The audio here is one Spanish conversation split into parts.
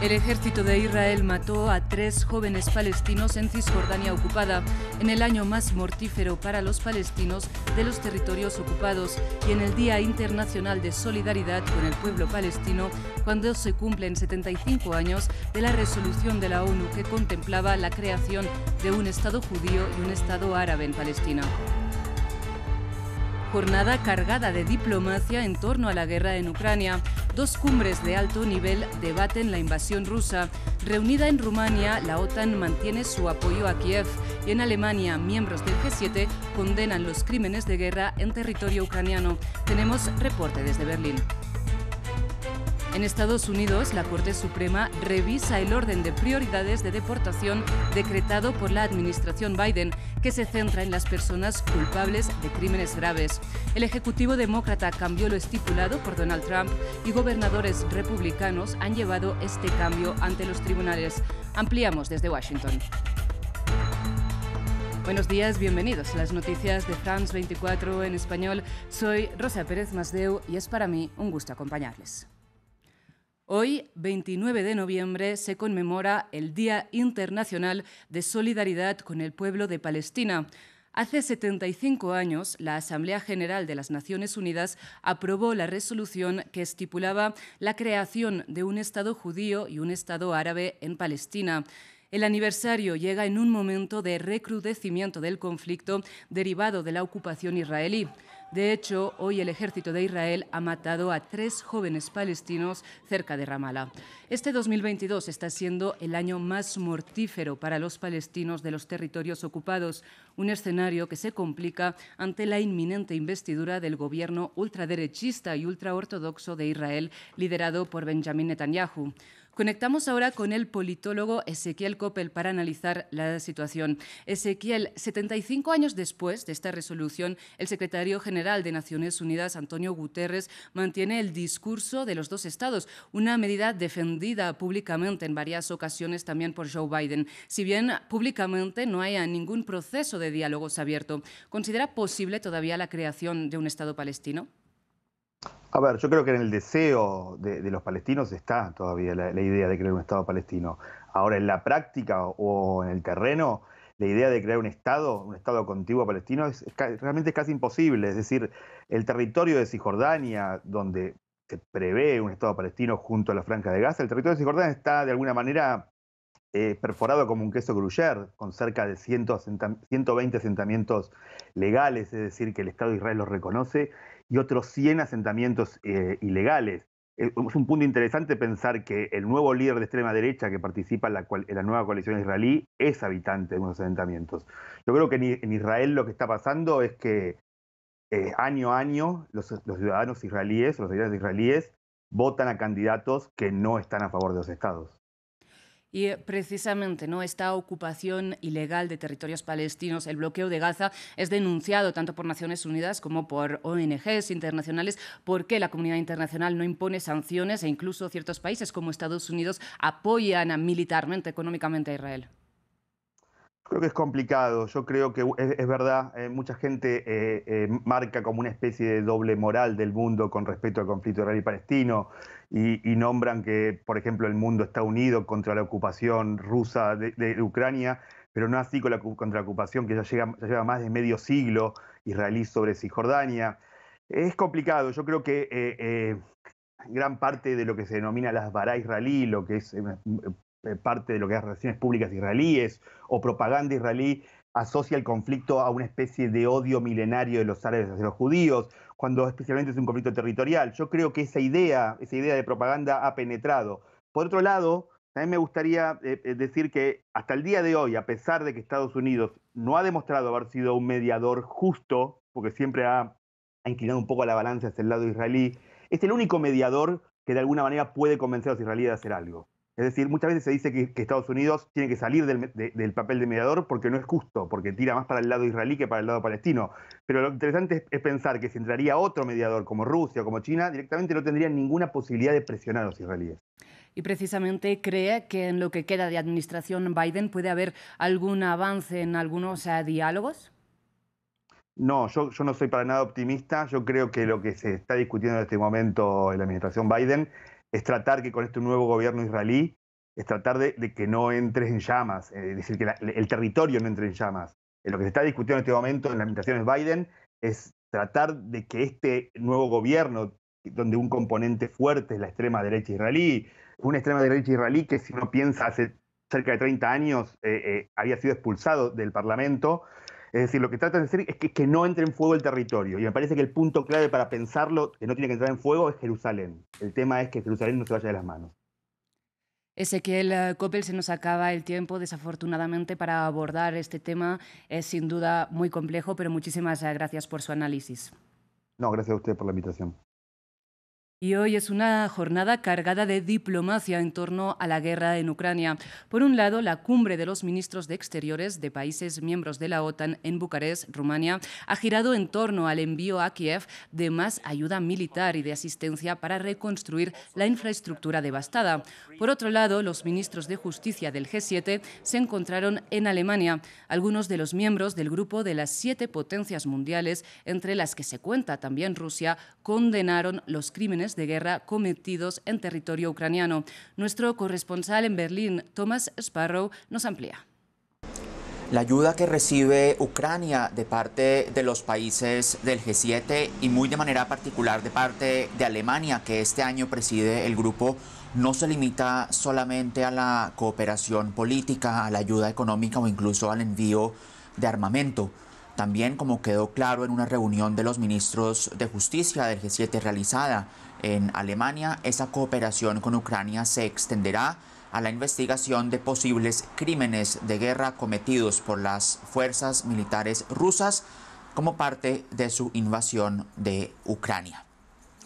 El ejército de Israel mató a 3 jóvenes palestinos en Cisjordania ocupada, en el año más mortífero para los palestinos de los territorios ocupados y en el Día Internacional de Solidaridad con el pueblo palestino, cuando se cumplen 75 años de la resolución de la ONU que contemplaba la creación de un Estado judío y un Estado árabe en Palestina. Jornada cargada de diplomacia en torno a la guerra en Ucrania. 2 cumbres de alto nivel debaten la invasión rusa. Reunida en Rumania, la OTAN mantiene su apoyo a Kiev y en Alemania, miembros del G7 condenan los crímenes de guerra en territorio ucraniano. Tenemos reporte desde Berlín. En Estados Unidos, la Corte Suprema revisa el orden de prioridades de deportación decretado por la administración Biden, que se centra en las personas culpables de crímenes graves. El Ejecutivo demócrata cambió lo estipulado por Donald Trump y gobernadores republicanos han llevado este cambio ante los tribunales. Ampliamos desde Washington. Buenos días, bienvenidos a las noticias de France 24 en español. Soy Rosa Pérez Masdeu y es para mí un gusto acompañarles. Hoy, 29 de noviembre, se conmemora el Día Internacional de Solidaridad con el pueblo de Palestina. Hace 75 años, la Asamblea General de las Naciones Unidas aprobó la resolución que estipulaba la creación de un Estado judío y un Estado árabe en Palestina. El aniversario llega en un momento de recrudecimiento del conflicto derivado de la ocupación israelí. De hecho, hoy el ejército de Israel ha matado a 3 jóvenes palestinos cerca de Ramallah. Este 2022 está siendo el año más mortífero para los palestinos de los territorios ocupados, un escenario que se complica ante la inminente investidura del gobierno ultraderechista y ultraortodoxo de Israel, liderado por Benjamin Netanyahu. Conectamos ahora con el politólogo Ezequiel Coppel para analizar la situación. Ezequiel, 75 años después de esta resolución, el secretario general de Naciones Unidas, Antonio Guterres, mantiene el discurso de los 2 estados, una medida defendida públicamente en varias ocasiones también por Joe Biden. Si bien públicamente no haya ningún proceso de diálogos abierto, ¿considera posible todavía la creación de un Estado palestino? A ver, yo creo que en el deseo de los palestinos está todavía la idea de crear un Estado palestino. Ahora, en la práctica o en el terreno, la idea de crear un Estado contiguo palestino realmente es casi imposible. Es decir, el territorio de Cisjordania, donde se prevé un Estado palestino junto a la Franja de Gaza, el territorio de Cisjordania está de alguna manera perforado como un queso gruyère, con cerca de 120 asentamientos legales, es decir, que el Estado de Israel los reconoce, y otros 100 asentamientos ilegales. Es un punto interesante pensar que el nuevo líder de extrema derecha que participa en la nueva coalición israelí es habitante de unos asentamientos. Yo creo que en Israel lo que está pasando es que año a año los ciudadanos israelíes, los habitantes israelíes, votan a candidatos que no están a favor de los estados. Y precisamente, ¿no?, esta ocupación ilegal de territorios palestinos, el bloqueo de Gaza, es denunciado tanto por Naciones Unidas como por ONGs internacionales, porque la comunidad internacional no impone sanciones e incluso ciertos países como Estados Unidos apoyan militarmente, económicamente a Israel. Creo que es complicado, yo creo que es verdad, mucha gente marca como una especie de doble moral del mundo con respecto al conflicto israelí-palestino y nombran que, por ejemplo, el mundo está unido contra la ocupación rusa de Ucrania, pero no así contra la ocupación que ya lleva más de medio siglo israelí sobre Cisjordania. Es complicado, yo creo que gran parte de lo que se denomina la Hasbara israelí, lo que es parte de lo que es relaciones públicas israelíes o propaganda israelí, asocia el conflicto a una especie de odio milenario de los árabes hacia los judíos, cuando especialmente es un conflicto territorial. Yo creo que esa idea de propaganda ha penetrado. Por otro lado, también me gustaría decir que hasta el día de hoy, a pesar de que Estados Unidos no ha demostrado haber sido un mediador justo, porque siempre ha inclinado un poco la balanza hacia el lado israelí, es el único mediador que de alguna manera puede convencer a los israelíes de hacer algo. Es decir, muchas veces se dice que Estados Unidos tiene que salir del papel de mediador porque no es justo, porque tira más para el lado israelí que para el lado palestino. Pero lo interesante es pensar que si entraría otro mediador como Rusia o como China, directamente no tendrían ninguna posibilidad de presionar a los israelíes. Y precisamente cree que en lo que queda de administración Biden puede haber algún avance en algunos diálogos. No, yo no soy para nada optimista. Yo creo que lo que se está discutiendo en este momento en la administración Biden es tratar que con este nuevo gobierno israelí es tratar de que no entre en llamas, es decir, que el territorio no entre en llamas. Lo que se está discutiendo en este momento en las administraciones Biden es tratar de que este nuevo gobierno, donde un componente fuerte es la extrema derecha israelí, una extrema derecha israelí que, si uno piensa, hace cerca de 30 años había sido expulsado del Parlamento. Es decir, lo que trata de decir es que no entre en fuego el territorio. Y me parece que el punto clave para pensarlo, que no tiene que entrar en fuego, es Jerusalén. El tema es que Jerusalén no se vaya de las manos. Ezequiel Coppel, se nos acaba el tiempo, desafortunadamente, para abordar este tema. Es sin duda muy complejo, pero muchísimas gracias por su análisis. No, gracias a usted por la invitación. Y hoy es una jornada cargada de diplomacia en torno a la guerra en Ucrania. Por un lado, la cumbre de los ministros de Exteriores de países miembros de la OTAN en Bucarest, Rumania, ha girado en torno al envío a Kiev de más ayuda militar y de asistencia para reconstruir la infraestructura devastada. Por otro lado, los ministros de Justicia del G7 se encontraron en Alemania. Algunos de los miembros del grupo de las 7 potencias mundiales, entre las que se cuenta también Rusia, condenaron los crímenes de guerra cometidos en territorio ucraniano. Nuestro corresponsal en Berlín, Thomas Sparrow, nos amplía. La ayuda que recibe Ucrania de parte de los países del G7 y muy de manera particular de parte de Alemania, que este año preside el grupo, no se limita solamente a la cooperación política, a la ayuda económica o incluso al envío de armamento. También, como quedó claro en una reunión de los ministros de Justicia del G7 realizada en Alemania, esa cooperación con Ucrania se extenderá a la investigación de posibles crímenes de guerra cometidos por las fuerzas militares rusas como parte de su invasión de Ucrania.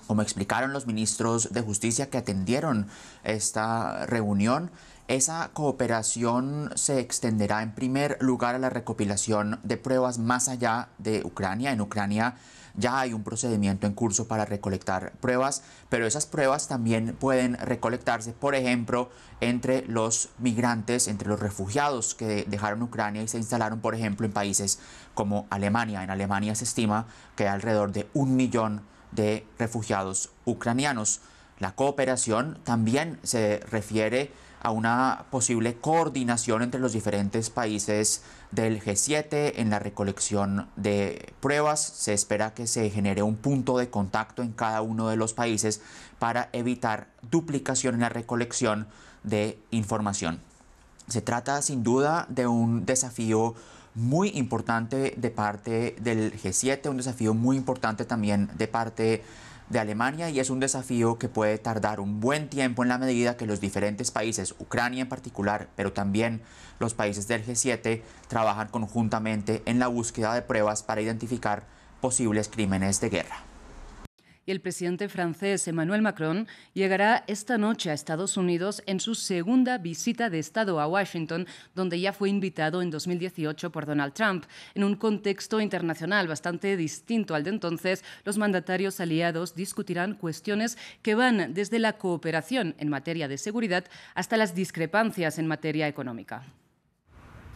Como explicaron los ministros de Justicia que atendieron esta reunión, esa cooperación se extenderá en primer lugar a la recopilación de pruebas más allá de Ucrania. En Ucrania ya hay un procedimiento en curso para recolectar pruebas, pero esas pruebas también pueden recolectarse, por ejemplo, entre los migrantes, entre los refugiados que dejaron Ucrania y se instalaron, por ejemplo, en países como Alemania. En Alemania se estima que hay alrededor de 1 millón de refugiados ucranianos. La cooperación también se refiere a una posible coordinación entre los diferentes países del G7 en la recolección de pruebas. Se espera que se genere un punto de contacto en cada uno de los países para evitar duplicación en la recolección de información. Se trata sin duda de un desafío muy importante de parte del G7, un desafío muy importante también de parte de Alemania, y es un desafío que puede tardar un buen tiempo en la medida que los diferentes países, Ucrania en particular, pero también los países del G7, trabajan conjuntamente en la búsqueda de pruebas para identificar posibles crímenes de guerra. Y el presidente francés Emmanuel Macron llegará esta noche a Estados Unidos en su segunda visita de Estado a Washington, donde ya fue invitado en 2018 por Donald Trump. En un contexto internacional bastante distinto al de entonces, los mandatarios aliados discutirán cuestiones que van desde la cooperación en materia de seguridad hasta las discrepancias en materia económica.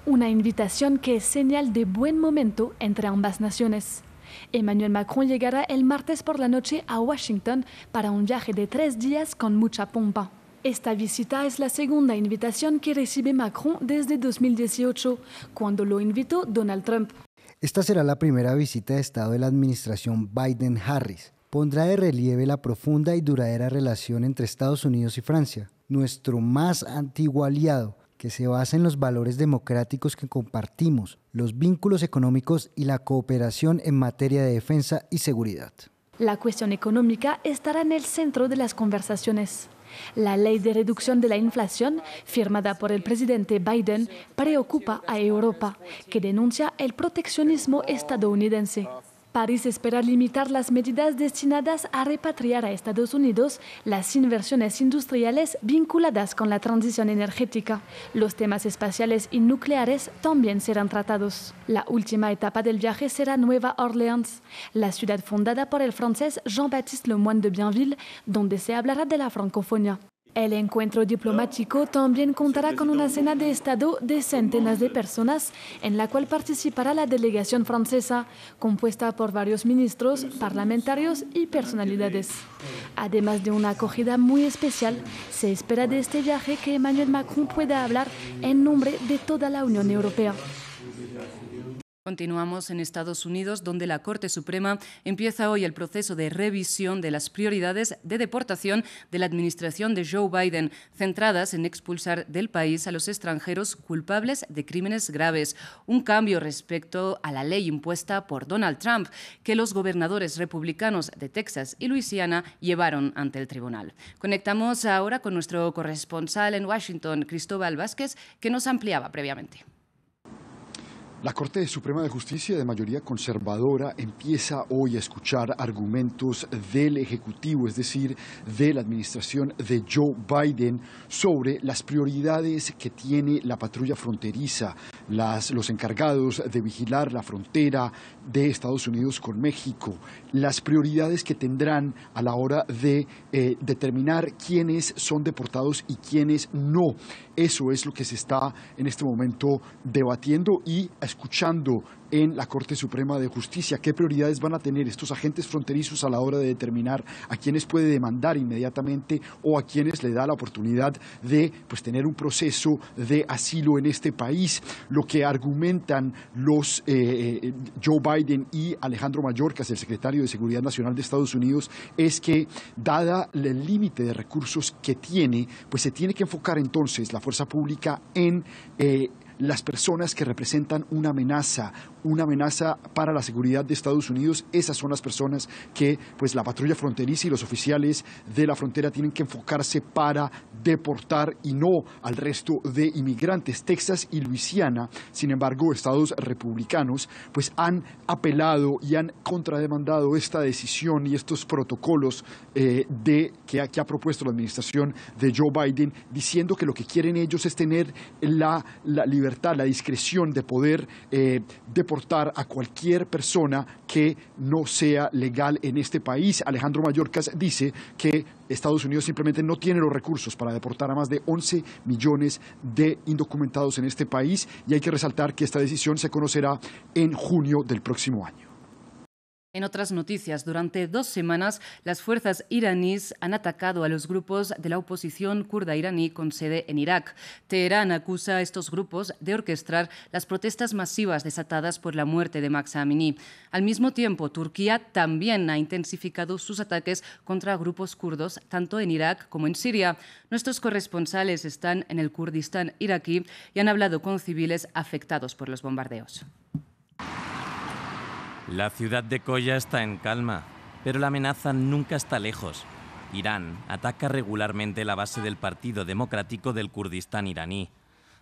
Una invitación que es señal de buen momento entre ambas naciones. Emmanuel Macron llegará el martes por la noche a Washington para un viaje de 3 días con mucha pompa. Esta visita es la segunda invitación que recibe Macron desde 2018, cuando lo invitó Donald Trump. Esta será la primera visita de Estado de la administración Biden-Harris. Pondrá de relieve la profunda y duradera relación entre Estados Unidos y Francia, nuestro más antiguo aliado, que se basa en los valores democráticos que compartimos, los vínculos económicos y la cooperación en materia de defensa y seguridad. La cuestión económica estará en el centro de las conversaciones. La ley de reducción de la inflación, firmada por el presidente Biden, preocupa a Europa, que denuncia el proteccionismo estadounidense. París espera limitar las medidas destinadas a repatriar a Estados Unidos las inversiones industriales vinculadas con la transición energética. Los temas espaciales y nucleares también serán tratados. La última etapa del viaje será Nueva Orleans, la ciudad fundada por el francés Jean-Baptiste Lemoyne de Bienville, donde se hablará de la francofonía. El encuentro diplomático también contará con una cena de Estado de centenas de personas, en la cual participará la delegación francesa, compuesta por varios ministros, parlamentarios y personalidades. Además de una acogida muy especial, se espera de este viaje que Emmanuel Macron pueda hablar en nombre de toda la Unión Europea. Continuamos en Estados Unidos, donde la Corte Suprema empieza hoy el proceso de revisión de las prioridades de deportación de la administración de Joe Biden, centradas en expulsar del país a los extranjeros culpables de crímenes graves. Un cambio respecto a la ley impuesta por Donald Trump, que los gobernadores republicanos de Texas y Luisiana llevaron ante el tribunal. Conectamos ahora con nuestro corresponsal en Washington, Cristóbal Vázquez, que nos ampliaba previamente. La Corte Suprema de Justicia de mayoría conservadora empieza hoy a escuchar argumentos del Ejecutivo, es decir, de la administración de Joe Biden, sobre las prioridades que tiene la patrulla fronteriza, los encargados de vigilar la frontera de Estados Unidos con México, las prioridades que tendrán a la hora de determinar quiénes son deportados y quiénes no. Eso es lo que se está en este momento debatiendo y escuchando en la Corte Suprema de Justicia. ¿Qué prioridades van a tener estos agentes fronterizos a la hora de determinar a quienes puede demandar inmediatamente o a quienes le da la oportunidad de tener un proceso de asilo en este país? Lo que argumentan los Joe Biden y Alejandro Mayorkas, el secretario de Seguridad Nacional de Estados Unidos, es que, dada el límite de recursos que tiene, pues se tiene que enfocar entonces la fuerza pública en las personas que representan una amenaza para la seguridad de Estados Unidos. Esas son las personas que la patrulla fronteriza y los oficiales de la frontera tienen que enfocarse para deportar, y no al resto de inmigrantes. Texas y Luisiana, sin embargo, estados republicanos, han apelado y han contrademandado esta decisión y estos protocolos que ha propuesto la administración de Joe Biden, diciendo que lo que quieren ellos es tener la libertad, la discreción de poder deportar a cualquier persona que no sea legal en este país. Alejandro Mayorkas dice que Estados Unidos simplemente no tiene los recursos para deportar a más de 11 millones de indocumentados en este país, y hay que resaltar que esta decisión se conocerá en junio del próximo año. En otras noticias, durante 2 semanas, las fuerzas iraníes han atacado a los grupos de la oposición kurda iraní con sede en Irak. Teherán acusa a estos grupos de orquestar las protestas masivas desatadas por la muerte de Mahsa Amini. Al mismo tiempo, Turquía también ha intensificado sus ataques contra grupos kurdos, tanto en Irak como en Siria. Nuestros corresponsales están en el Kurdistán iraquí y han hablado con civiles afectados por los bombardeos. La ciudad de Koya está en calma, pero la amenaza nunca está lejos. Irán ataca regularmente la base del Partido Democrático del Kurdistán iraní.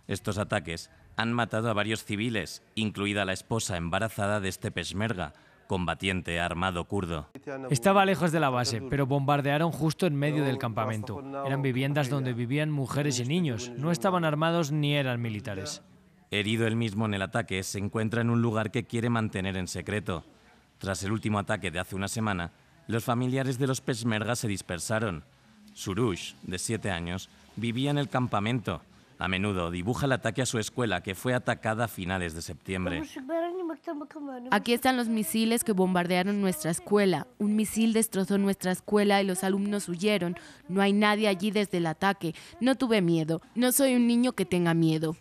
Estos ataques han matado a varios civiles, incluida la esposa embarazada de este peshmerga, combatiente armado kurdo. Estaba lejos de la base, pero bombardearon justo en medio del campamento. Eran viviendas donde vivían mujeres y niños. No estaban armados ni eran militares. Herido él mismo en el ataque, se encuentra en un lugar que quiere mantener en secreto. Tras el último ataque de hace una semana, los familiares de los peshmerga se dispersaron. Surush, de 7 años, vivía en el campamento. A menudo dibuja el ataque a su escuela, que fue atacada a finales de septiembre. Aquí están los misiles que bombardearon nuestra escuela. Un misil destrozó nuestra escuela y los alumnos huyeron. No hay nadie allí desde el ataque. No tuve miedo. No soy un niño que tenga miedo.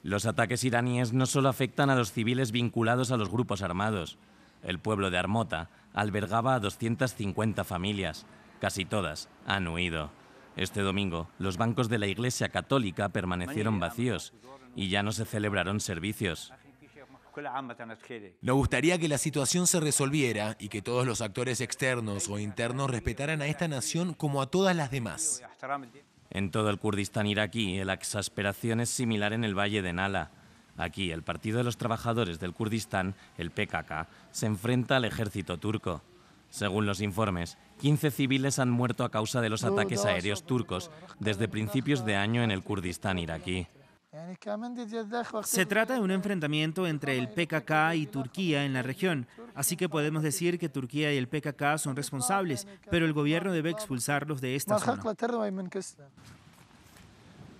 Los ataques iraníes no solo afectan a los civiles vinculados a los grupos armados. El pueblo de Armota albergaba a 250 familias. Casi todas han huido. Este domingo, los bancos de la Iglesia Católica permanecieron vacíos y ya no se celebraron servicios. Nos gustaría que la situación se resolviera y que todos los actores externos o internos respetaran a esta nación como a todas las demás. En todo el Kurdistán iraquí, la exasperación es similar en el valle de Nala. Aquí, el Partido de los Trabajadores del Kurdistán, el PKK, se enfrenta al ejército turco. Según los informes, 15 civiles han muerto a causa de los ataques aéreos turcos desde principios de año en el Kurdistán iraquí. Se trata de un enfrentamiento entre el PKK y Turquía en la región, así que podemos decir que Turquía y el PKK son responsables, pero el gobierno debe expulsarlos de esta zona.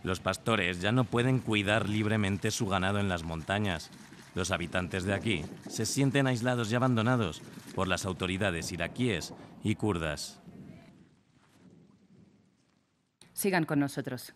Los pastores ya no pueden cuidar libremente su ganado en las montañas. Los habitantes de aquí se sienten aislados y abandonados por las autoridades iraquíes y kurdas. Sigan con nosotros.